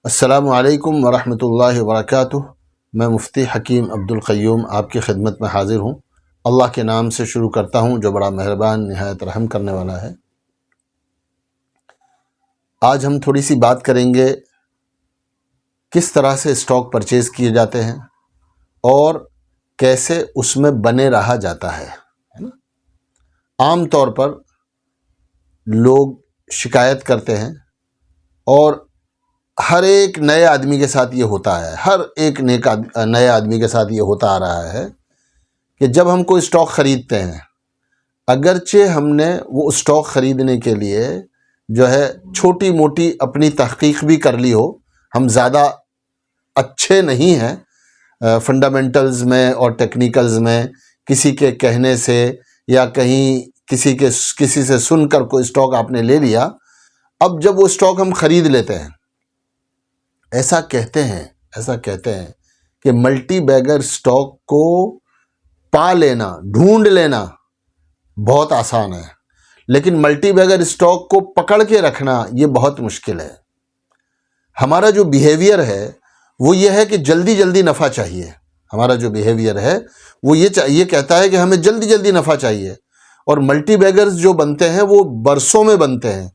अस्सलामु अलैकुम वरहमतुल्लाहि वबरकातुह। मैं मुफ्ती हकीम अब्दुल क़य्यूम आपकी खिदमत में हाज़िर हूँ। अल्लाह के नाम से शुरू करता हूँ जो बड़ा मेहरबान निहायत रहम करने वाला है। आज हम थोड़ी सी बात करेंगे किस तरह से स्टॉक परचेज़ किए जाते हैं और कैसे उसमें बने रहा जाता है ना। आम तौर पर लोग शिकायत करते हैं और हर एक नए आदमी के साथ ये होता है, हर एक नए आदमी के साथ ये होता आ रहा है कि जब हम कोई स्टॉक ख़रीदते हैं, अगरचे हमने वो स्टॉक ख़रीदने के लिए जो है छोटी मोटी अपनी तहक़ीक़ भी कर ली हो, हम ज़्यादा अच्छे नहीं हैं फंडामेंटल्स में और टेक्निकल्स में, किसी के कहने से या कहीं किसी से सुनकर कोई स्टॉक आपने ले लिया। अब जब वो स्टॉक हम ख़रीद लेते हैं, ऐसा कहते हैं कि मल्टी बैगर स्टॉक को पा लेना, ढूंढ लेना बहुत आसान है, लेकिन मल्टी बैगर स्टॉक को पकड़ के रखना ये बहुत मुश्किल है। हमारा जो बिहेवियर है वो ये है कि जल्दी जल्दी नफ़ा चाहिए। हमारा जो बिहेवियर है वो ये कहता है कि हमें जल्दी जल्दी नफ़ा चाहिए, और मल्टी बैगर्स जो बनते हैं वो बरसों में बनते हैं,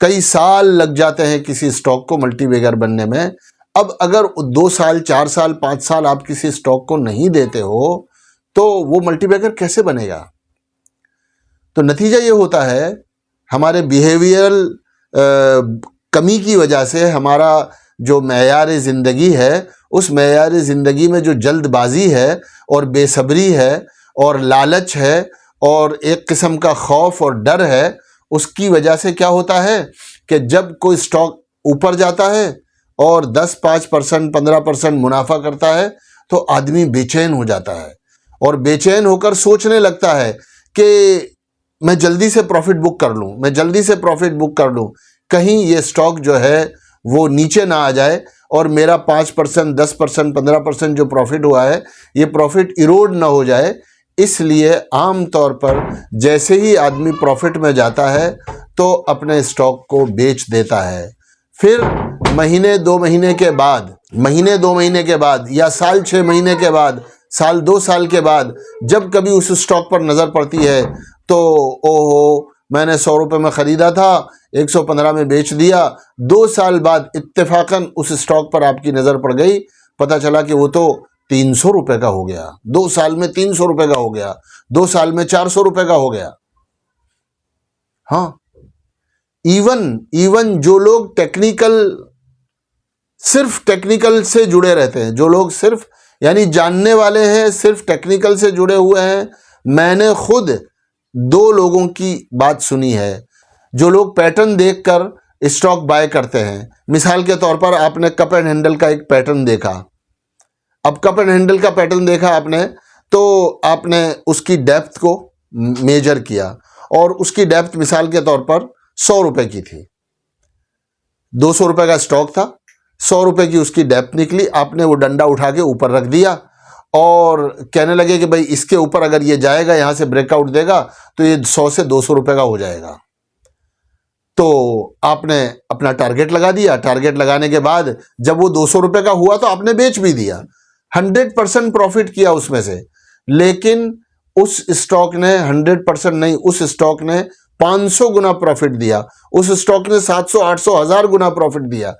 कई साल लग जाते हैं किसी स्टॉक को मल्टी बैगर बनने में। अब अगर 2 साल 4 साल 5 साल आप किसी स्टॉक को नहीं देते हो तो वो मल्टी बैगर कैसे बनेगा। तो नतीजा ये होता है हमारे बिहेवियरल कमी की वजह से हमारा जो मेयार ज़िंदगी है, उस मेयार ज़िंदगी में जो जल्दबाजी है और बेसब्री है और लालच है और एक किस्म का खौफ और डर है, उसकी वजह से क्या होता है कि जब कोई स्टॉक ऊपर जाता है और 10-5% 15% मुनाफा करता है तो आदमी बेचैन हो जाता है और बेचैन होकर सोचने लगता है कि मैं जल्दी से प्रॉफिट बुक कर लूँ, कहीं ये स्टॉक जो है वो नीचे ना आ जाए और मेरा 5% 10% 15% जो प्रॉफिट हुआ है ये प्रॉफिट इरोड ना हो जाए। इसलिए आम तौर पर जैसे ही आदमी प्रॉफिट में जाता है तो अपने स्टॉक को बेच देता है। फिर महीने 2 महीने के बाद या साल 6 महीने के बाद, साल 2 साल के बाद जब कभी उस स्टॉक पर नज़र पड़ती है तो ओहो, मैंने 100 रुपये में ख़रीदा था, 115 में बेच दिया। 2 साल बाद इत्तेफाकन उस स्टॉक पर आपकी नज़र पड़ गई, पता चला कि वो तो 300 रुपये का हो गया, 2 साल में 300 रुपये का हो गया, 2 साल में 400 रुपये का हो गया। हाँ, इवन जो लोग सिर्फ टेक्निकल से जुड़े रहते हैं, जो लोग सिर्फ यानी जानने वाले हैं, सिर्फ टेक्निकल से जुड़े हुए हैं, मैंने खुद 2 लोगों की बात सुनी है जो लोग पैटर्न देखकर स्टॉक बाय करते हैं। मिसाल के तौर पर आपने कप एंड हैंडल का एक पैटर्न देखा। अब कप एंड हैंडल का पैटर्न देखा आपने तो आपने उसकी डेप्थ को मेजर किया और उसकी डेप्थ मिसाल के तौर पर 100 रुपये की थी, 200 रुपये का स्टॉक था, 100 रुपये की उसकी डेप्थ निकली। आपने वो डंडा उठा के ऊपर रख दिया और कहने लगे कि भाई इसके ऊपर अगर ये जाएगा, यहाँ से ब्रेकआउट देगा तो ये 100 से 200 रुपये का हो जाएगा। तो आपने अपना टारगेट लगा दिया। टारगेट लगाने के बाद जब वो 200 रुपये का हुआ तो आपने बेच भी दिया, 100% प्रॉफिट किया उसमें से। लेकिन उस स्टॉक ने 100% नहीं, उस स्टॉक ने 500 गुना प्रॉफिट दिया, उस स्टॉक ने 700 800 1000 गुना प्रॉफिट दिया।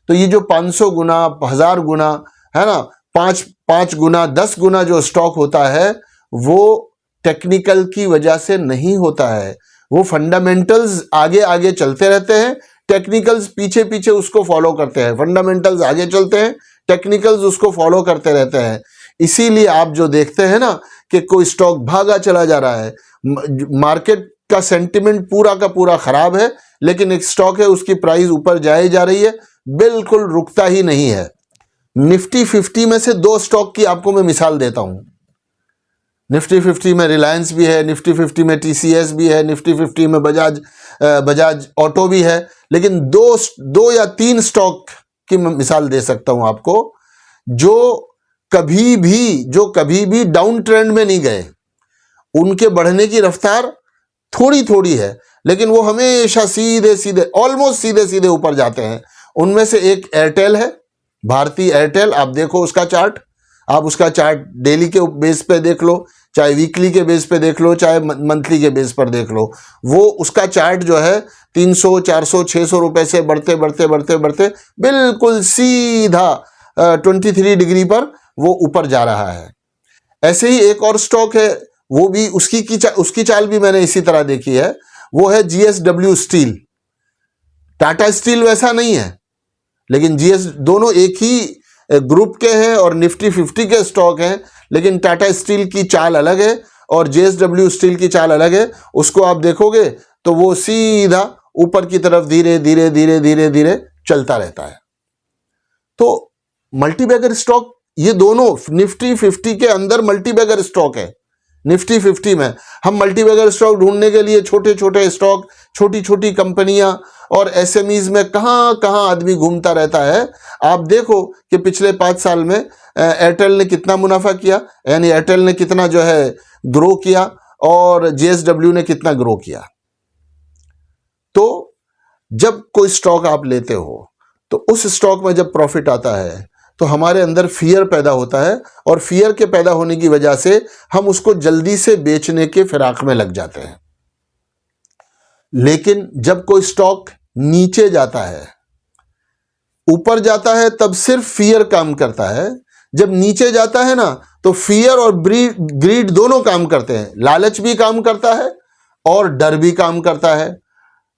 तो ये जो 500 गुना 1000 गुना है ना, 5 गुना 10 गुना जो स्टॉक होता है वो टेक्निकल की वजह से नहीं होता है। वो फंडामेंटल्स आगे आगे चलते रहते हैं, टेक्निकल्स पीछे पीछे उसको फॉलो करते हैं। फंडामेंटल्स आगे चलते हैं, टेक्निकल्स उसको फॉलो करते रहते हैं। इसीलिए आप जो देखते हैं ना कि कोई स्टॉक भागा चला जा रहा है, मार्केट का सेंटिमेंट पूरा का पूरा खराब है, लेकिन एक स्टॉक है उसकी प्राइस ऊपर जाए जा रही है, बिल्कुल रुकता ही नहीं है। निफ्टी 50 में से 2 स्टॉक की आपको मैं मिसाल देता हूं। निफ्टी 50 में रिलायंस भी है, निफ्टी 50 में TCS भी है, निफ्टी 50 में बजाज ऑटो भी है, लेकिन 2 या 3 स्टॉक की मैं मिसाल दे सकता हूं आपको जो कभी भी डाउन ट्रेंड में नहीं गए। उनके बढ़ने की रफ्तार थोड़ी थोड़ी है, लेकिन वो हमेशा सीधे सीधे ऑलमोस्ट सीधे सीधे ऊपर जाते हैं उनमें से एक एयरटेल है, भारतीय एयरटेल। आप देखो उसका चार्ट, आप उसका चार्ट डेली के बेस पे देख लो, चाहे वीकली के बेस पे देख लो, चाहे मंथली के बेस पर देख लो। वो उसका चार्ट जो है 300, 400, 600 रुपए से बढ़ते बढ़ते बढ़ते बढ़ते बिल्कुल सीधा 23 डिग्री पर वो ऊपर जा रहा है। ऐसे ही एक और स्टॉक है, वो भी उसकी चाल भी मैंने इसी तरह देखी है, वो है GSW स्टील। टाटा स्टील वैसा नहीं है, लेकिन दोनों एक ही ग्रुप के हैं और निफ्टी 50 के स्टॉक हैं, लेकिन टाटा स्टील की चाल अलग है और JSW स्टील की चाल अलग है। उसको आप देखोगे तो वो सीधा ऊपर की तरफ धीरे धीरे धीरे धीरे धीरे चलता रहता है। तो मल्टीबैगर स्टॉक, ये दोनों निफ्टी 50 के अंदर मल्टीबैगर स्टॉक है। निफ्टी 50 में हम मल्टीबैगर स्टॉक ढूंढने के लिए छोटे छोटे स्टॉक, छोटी छोटी कंपनियां और SMEs में कहां कहां आदमी घूमता रहता है। आप देखो कि पिछले 5 साल में एयरटेल ने कितना मुनाफा किया, यानी एयरटेल ने कितना जो है ग्रो किया और JSW ने कितना ग्रो किया। तो जब कोई स्टॉक आप लेते हो तो उस स्टॉक में जब प्रॉफिट आता है तो हमारे अंदर फियर पैदा होता है, और फियर के पैदा होने की वजह से हम उसको जल्दी से बेचने के फिराक में लग जाते हैं। लेकिन जब कोई स्टॉक नीचे जाता है, ऊपर जाता है, तब सिर्फ फियर काम करता है। जब नीचे जाता है ना, तो फियर और ग्रीड दोनों काम करते हैं। लालच भी काम करता है और डर भी काम करता है।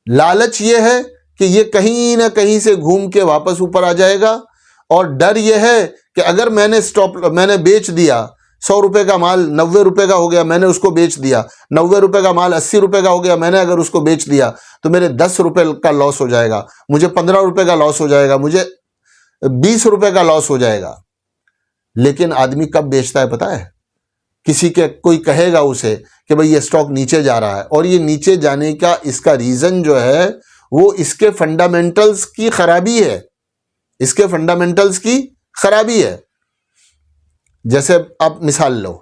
लालच ये है कि ये कहीं ना कहीं से घूम के वापस ऊपर आ जाएगा, और डर ये है कि अगर मैंने बेच दिया, 100 रुपए का माल 90 रुपए का हो गया, मैंने उसको बेच दिया। 90 रुपए का माल 80 रुपए का हो गया, मैंने अगर उसको बेच दिया तो मेरे 10 रुपए का लॉस हो जाएगा, मुझे 15 रुपए का लॉस हो जाएगा, मुझे 20 रुपए का लॉस हो जाएगा। लेकिन आदमी कब बेचता है पता है? कोई कहेगा उसे कि भाई ये स्टॉक नीचे जा रहा है, और ये नीचे जाने का इसका रीजन जो है वो इसके फंडामेंटल्स की खराबी है। इसके फंडामेंटल्स की खराबी है। जैसे आप मिसाल लो,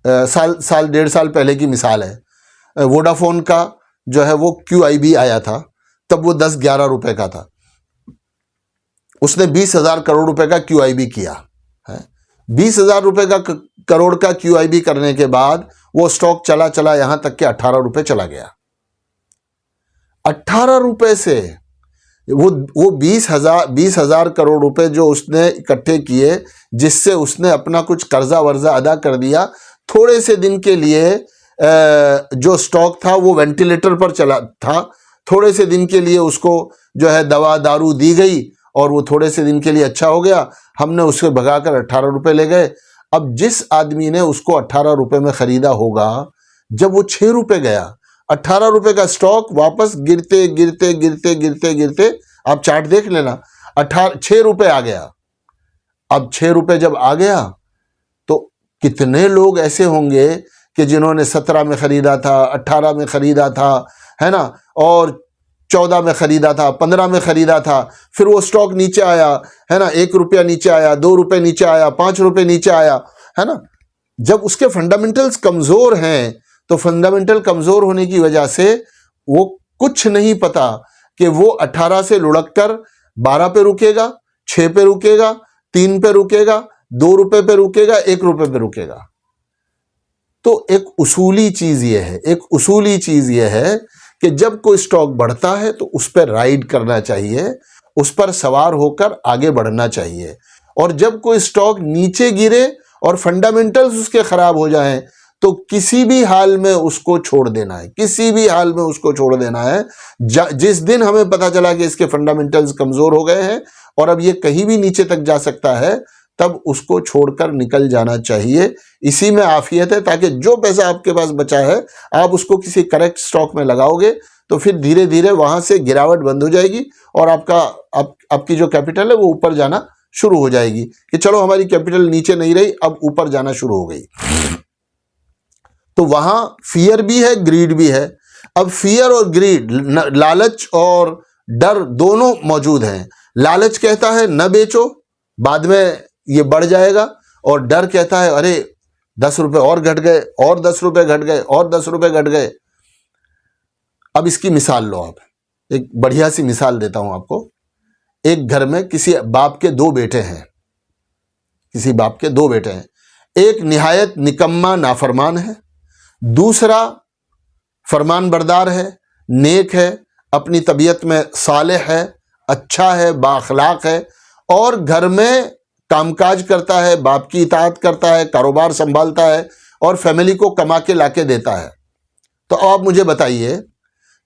साल 1.5 साल पहले की मिसाल है। वोडाफोन का जो है वो QIB आया था, तब वो 10-11 रुपए का था। उसने 20,000 करोड़ रुपए का QIB किया है। 20,000 रुपए का करोड़ का QIB करने के बाद वो स्टॉक चला चला यहां तक कि 18 रुपए चला गया। 18 रुपए से वो 20,000 करोड़ रुपए जो उसने इकट्ठे किए, जिससे उसने अपना कुछ कर्जा वर्जा अदा कर दिया, थोड़े से दिन के लिए जो स्टॉक था वो वेंटिलेटर पर चला था। थोड़े से दिन के लिए उसको जो है दवा दारू दी गई और वो थोड़े से दिन के लिए अच्छा हो गया। हमने उससे भगाकर 18 रुपए ले गए। अब जिस आदमी ने उसको 18 रुपए में खरीदा होगा, जब वो 6 रुपए गया, 18 रुपए का स्टॉक वापस गिरते गिरते गिरते गिरते गिरते, आप चार्ट देख लेना, 6 रुपए आ गया। अब 6 रुपए जब आ गया तो कितने लोग ऐसे होंगे कि जिन्होंने 17 में खरीदा था, 18 में खरीदा था, है ना, और 14 में खरीदा था, 15 में खरीदा था, फिर वो स्टॉक नीचे आया, है ना, 1 रुपया नीचे आया, 2 रुपए नीचे आया, 5 रुपए नीचे आया, है ना। जब उसके फंडामेंटल्स कमजोर हैं, तो फंडामेंटल कमजोर होने की वजह से वो कुछ नहीं पता कि वो 18 से लुढ़क कर 12 पे रुकेगा, 6 पे रुकेगा, 3 पे रुकेगा, 2 रुपए पे रुकेगा, 1 रुपए पे रुकेगा। तो एक उसूली चीज ये है कि जब कोई स्टॉक बढ़ता है तो उस पर राइड करना चाहिए, उस पर सवार होकर आगे बढ़ना चाहिए। और जब कोई स्टॉक नीचे गिरे और फंडामेंटल्स उसके खराब हो जाएं, तो किसी भी हाल में उसको छोड़ देना है, किसी भी हाल में उसको छोड़ देना है। जिस दिन हमें पता चला कि इसके फंडामेंटल्स कमजोर हो गए हैं और अब ये कहीं भी नीचे तक जा सकता है, तब उसको छोड़कर निकल जाना चाहिए। इसी में आफियत है, ताकि जो पैसा आपके पास बचा है आप उसको किसी करेक्ट स्टॉक में लगाओगे तो फिर धीरे धीरे वहां से गिरावट बंद हो जाएगी और आपकी जो कैपिटल है वो ऊपर जाना शुरू हो जाएगी कि चलो हमारी कैपिटल नीचे नहीं रही, अब ऊपर जाना शुरू हो गई। तो वहां फियर भी है, ग्रीड भी है। अब फियर और ग्रीड, लालच और डर दोनों मौजूद हैं। लालच कहता है न बेचो, बाद में ये बढ़ जाएगा, और डर कहता है अरे 10 रुपए और घट गए, और 10 रुपए घट गए, और 10 रुपए घट गए। अब इसकी मिसाल लो आप, एक बढ़िया सी मिसाल देता हूं आपको। एक घर में किसी बाप के दो बेटे हैं, किसी बाप के दो बेटे हैं, एक निहायत निकम्मा नाफरमान है, दूसरा फरमान बरदार है, नेक है, अपनी तबीयत में सालेह है, अच्छा है, बाअखलाक है और घर में कामकाज करता है, बाप की इताअत करता है, कारोबार संभालता है और फैमिली को कमा के लाके देता है। तो आप मुझे बताइए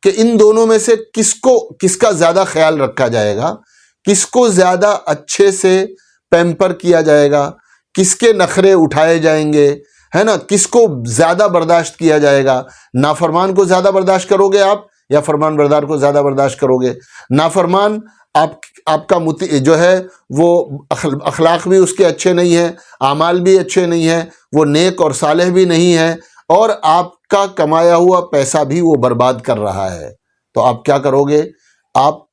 कि इन दोनों में से किसका ज़्यादा ख्याल रखा जाएगा, किसको ज़्यादा अच्छे से पैम्पर किया जाएगा, किसके नखरे उठाए जाएंगे, है ना, किसको ज़्यादा बर्दाश्त किया जाएगा। नाफरमान को ज़्यादा बर्दाश्त करोगे आप या फरमान बरदार को ज़्यादा बर्दाश्त करोगे? नाफरमान आपका जो है वो अखलाक भी उसके अच्छे नहीं है, आमाल भी अच्छे नहीं है, वो नेक और सालेह भी नहीं है और आपका कमाया हुआ पैसा भी वो बर्बाद कर रहा है। तो आप क्या करोगे? आप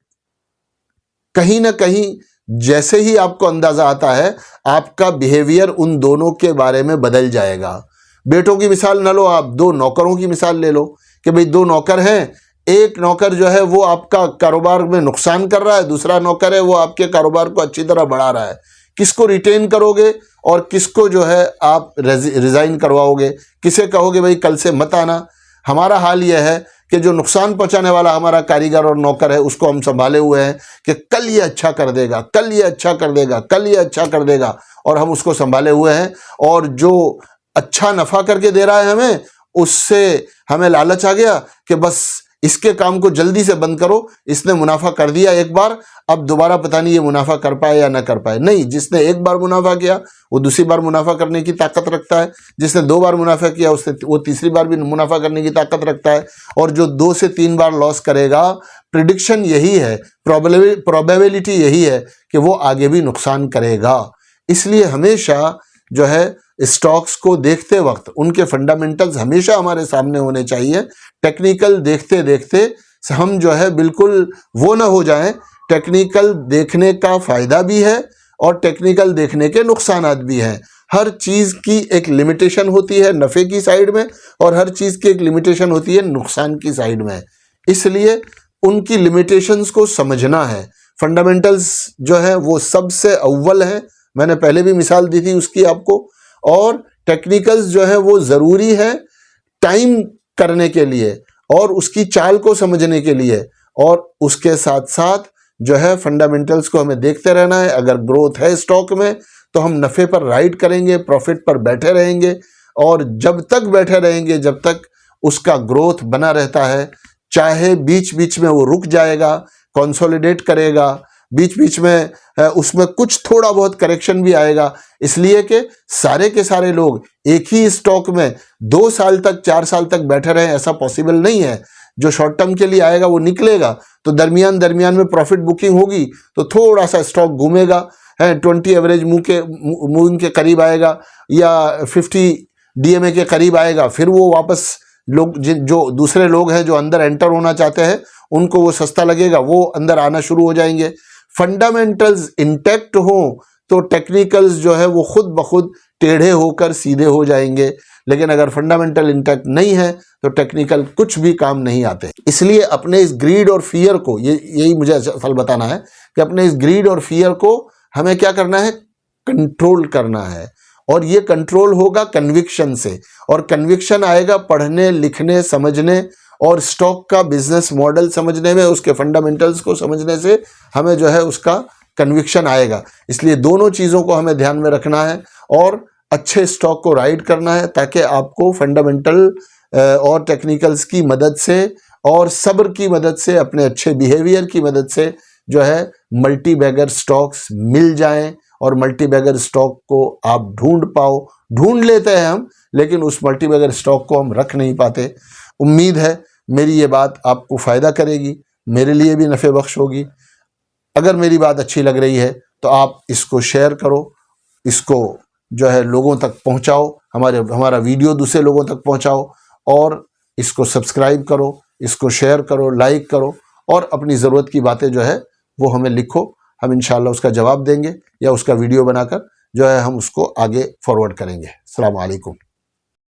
कहीं ना कहीं जैसे ही आपको अंदाजा आता है आपका बिहेवियर उन दोनों के बारे में बदल जाएगा। बेटों की मिसाल न लो, आप दो नौकरों की मिसाल ले लो कि भाई दो नौकर हैं, एक नौकर जो है वो आपका कारोबार में नुकसान कर रहा है, दूसरा नौकर है वो आपके कारोबार को अच्छी तरह बढ़ा रहा है। किसको रिटेन करोगे और किसको जो है आप रिजाइन करवाओगे? किसे कहोगे भाई कल से मत आना? हमारा हाल यह है कि जो नुकसान पहुंचाने वाला हमारा कारीगर और नौकर है उसको हम संभाले हुए हैं कि कल ये अच्छा कर देगा, कल ये अच्छा कर देगा, कल ये अच्छा कर देगा, और हम उसको संभाले हुए हैं। और जो अच्छा नफ़ा करके दे रहा है हमें, उससे हमें लालच आ गया कि बस इसके काम को जल्दी से बंद करो, इसने मुनाफा कर दिया एक बार, अब दोबारा पता नहीं ये मुनाफा कर पाए या ना कर पाए। नहीं, जिसने एक बार मुनाफा किया वो दूसरी बार मुनाफा करने की ताकत रखता है, जिसने दो बार मुनाफा किया वो तीसरी बार भी मुनाफा करने की ताकत रखता है, और जो 2 से 3 बार लॉस करेगा, प्रिडिक्शन यही है, प्रोबेबिलिटी यही है कि वो आगे भी नुकसान करेगा। इसलिए हमेशा जो है स्टॉक्स को देखते वक्त उनके फंडामेंटल्स हमेशा हमारे सामने होने चाहिए। टेक्निकल देखते देखते हम जो है बिल्कुल वो ना हो जाएं। टेक्निकल देखने का फ़ायदा भी है और टेक्निकल देखने के नुकसानात भी हैं। हर चीज़ की एक लिमिटेशन होती है नफ़े की साइड में और हर चीज़ की एक लिमिटेशन होती है नुकसान की साइड में। इसलिए उनकी लिमिटेशंस को समझना है। फंडामेंटल्स जो है वो सबसे अव्वल है, मैंने पहले भी मिसाल दी थी उसकी आपको, और टेक्निकल्स जो है वो ज़रूरी है टाइम करने के लिए और उसकी चाल को समझने के लिए, और उसके साथ साथ जो है फंडामेंटल्स को हमें देखते रहना है। अगर ग्रोथ है स्टॉक में तो हम नफ़े पर राइड करेंगे, प्रॉफिट पर बैठे रहेंगे, और जब तक बैठे रहेंगे जब तक उसका ग्रोथ बना रहता है, चाहे बीच बीच में वो रुक जाएगा, कंसोलिडेट करेगा, बीच बीच में उसमें कुछ थोड़ा बहुत करेक्शन भी आएगा, इसलिए कि सारे के सारे लोग एक ही स्टॉक में 2 साल तक 4 साल तक बैठे रहे, ऐसा पॉसिबल नहीं है। जो शॉर्ट टर्म के लिए आएगा वो निकलेगा, तो दरमियान में प्रॉफिट बुकिंग होगी तो थोड़ा सा स्टॉक घूमेगा, है 20 एवरेज मूविंग के करीब आएगा या 50 DMA के करीब आएगा, फिर वो वापस लोग जो दूसरे लोग हैं जो अंदर एंटर होना चाहते हैं उनको वो सस्ता लगेगा, वो अंदर आना शुरू हो जाएंगे। फंडामेंटल्स इंटैक्ट हो तो टेक्निकल्स जो है वो खुद ब खुद टेढ़े होकर सीधे हो जाएंगे, लेकिन अगर फंडामेंटल इंटैक्ट नहीं है तो टेक्निकल कुछ भी काम नहीं आते। इसलिए अपने इस ग्रीड और फियर को, यही मुझे असल बताना है कि अपने इस ग्रीड और फियर को हमें क्या करना है, कंट्रोल करना है। और ये कंट्रोल होगा कन्विक्शन से, और कन्विक्शन आएगा पढ़ने लिखने समझने और स्टॉक का बिजनेस मॉडल समझने में, उसके फंडामेंटल्स को समझने से हमें जो है उसका कन्विक्शन आएगा। इसलिए दोनों चीज़ों को हमें ध्यान में रखना है और अच्छे स्टॉक को राइड करना है, ताकि आपको फंडामेंटल और टेक्निकल्स की मदद से और सब्र की मदद से, अपने अच्छे बिहेवियर की मदद से जो है मल्टी बैगर स्टॉक्स मिल जाएं और मल्टी बैगर स्टॉक को आप ढूंढ लेते हैं हम, लेकिन उस मल्टी बैगर स्टॉक को हम रख नहीं पाते। उम्मीद है मेरी ये बात आपको फ़ायदा करेगी, मेरे लिए भी नफ़े बख्श होगी। अगर मेरी बात अच्छी लग रही है तो आप इसको शेयर करो, इसको जो है लोगों तक पहुंचाओ, हमारा वीडियो दूसरे लोगों तक पहुंचाओ, और इसको सब्सक्राइब करो, इसको शेयर करो, लाइक करो, और अपनी ज़रूरत की बातें जो है वो हमें लिखो। हम इंशाल्लाह उसका जवाब देंगे या उसका वीडियो बनाकर जो है हम उसको आगे फॉरवर्ड करेंगे। अस्सलाम वालेकुम।